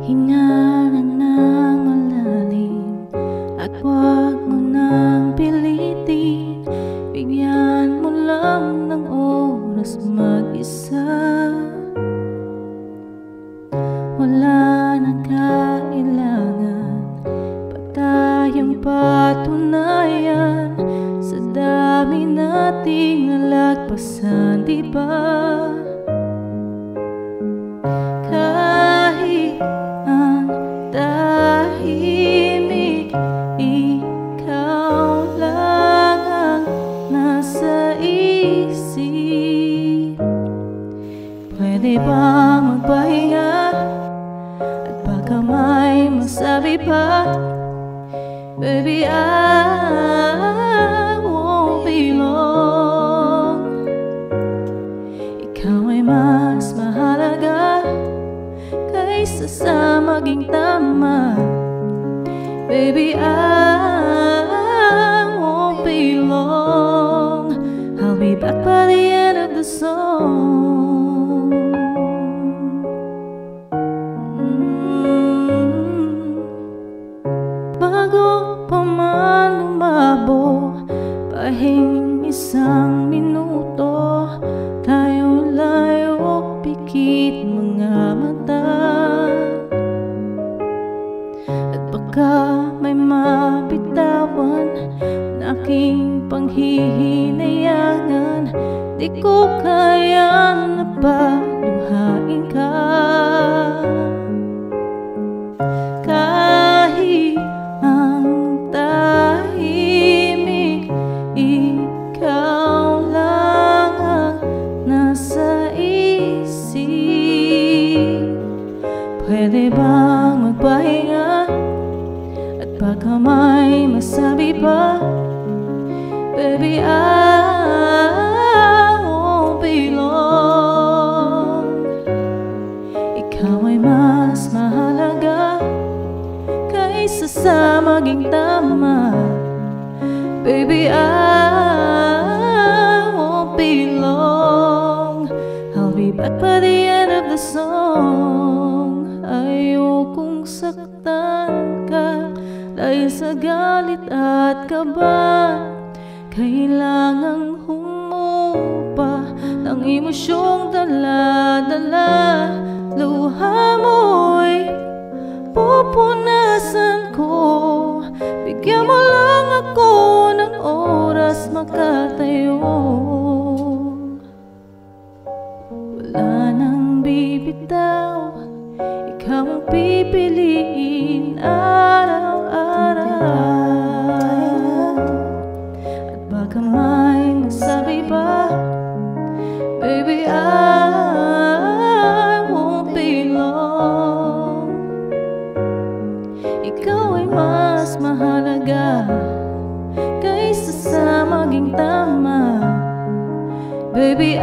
Hinga na ng malalim at huwag mo nang pilitin. Bigyan mo lang ng oras mag-isa. Wala nang kailangan pa tayong patunayan sa dami nating nalagpasan, di ba? Kahit ang tahimik, ikaw lang ang nasa isip. Pwede bang magpahinga at baka may masabi pa? Baby, I won't be long. Ikaw ay mas mahalaga kaysa sa maging tama. Baby, I won't be long. I'll be back by the end of the song. Bago pa man lumabo, pahinging isang minuto, tayo layo, pikit mga mata. At baka may mabitawan na aking panghihinayangan, di ko kayang napaluhain ka. Kahit ang tahimik, ikaw lang ang nasa isip. Pwede bang magpahinga at baka may masabi pa? Baby, I won't be long. Ikaw ay mas mahalaga kaysa sa maging tama. Baby, I won't be long. I'll be back by the end of the song. Ayokong saktan ka dahil sa galit at kaba. Kailangang humupa ng emosyong dala-dala. Luha mo'y pupunasan ko. Bigyan mo lang ako ng oras makatayo. Wala nang bibitaw, ikaw ang pipiliin araw-araw. At baka may masabi pa, baby, I won't be long. Ikaw ay mas mahalaga kaysa sa maging tama. Baby,